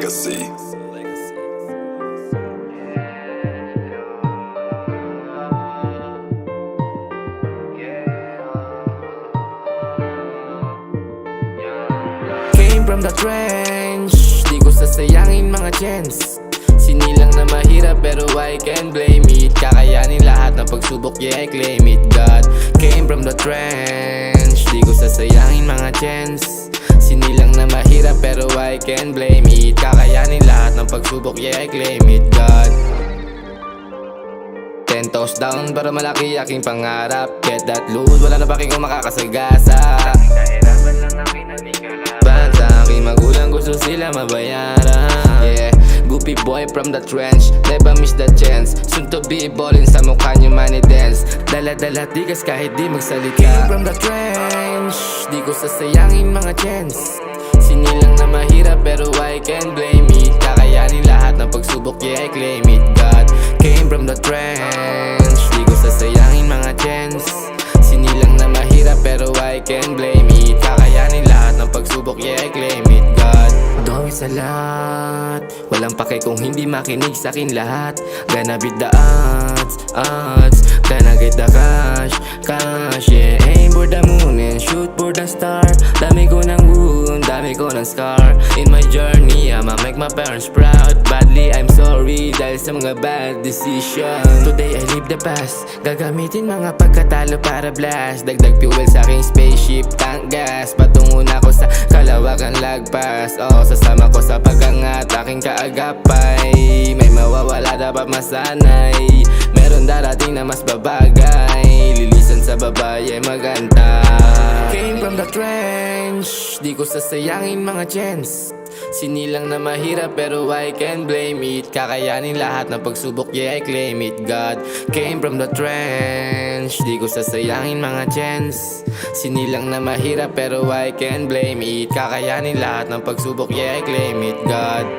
Legacy. Came from the trench, di ko sasayangin mga chance. Sinilang na mahirap pero I can't blame it. Kakayanin lahat ng pagsubok, yeah I claim it. God came from the trench, di ko sasayangin mga chance. Sinilang na mahirap pero I can't blame it. Kakayanin lahat ng pagsubok, yeah I claim it. God 10 toes down para malaki aking pangarap. Get that loot, wala na paking kung makakasagasa. Nahirapan lang na kinaligalan. Sa aking magulang gusto sila mabayaran. Yeah, goofy boy from the trench, never miss the chance. Soon to be ballin' sa mukha niyo money dance. Dala-dala tigas kahit di magsalita. Came from the trench, di ko sasayangin mga chance. Sinilang na mahirap pero I can't blame it. Kakayanin lahat ng pagsubok, yeah I claim it. God came from the trench, di ko sasayangin mga chance. Sinilang na mahirap pero I can't blame it. Kakayanin lahat ng pagsubok, yeah I claim it. God gawin sa lahat, walang pake kung hindi makinig sa'kin lahat. Gonna beat the odds, gonna get the cash, yeah. Aim for the moon and shoot for the star. Dami ko ng wound, dami ko ng scar. In my journey, I'ma make my parents proud. Badly, I'm sorry dahil sa mga bad decision. Today I live the past, gagamitin mga pagkatalo para blast. Dagdag fuel sa aking spaceship, tank gas. Patungo na ako sa kalawakan lagpas. Sasama ko sa pag-angat, aking kaagapay. May mawawala, dapat masanay. Meron darating na mas babagay. Lilisan sa babae, maganda. Came from the trench, di ko sasayangin mga chance. Sinilang na mahirap pero I can't blame it. Kakayanin lahat ng pagsubok, yeah I claim it. God came from the trench, di ko sasayangin mga chance. Sinilang na mahirap pero I can't blame it. Kakayanin lahat ng pagsubok, yeah I claim it. God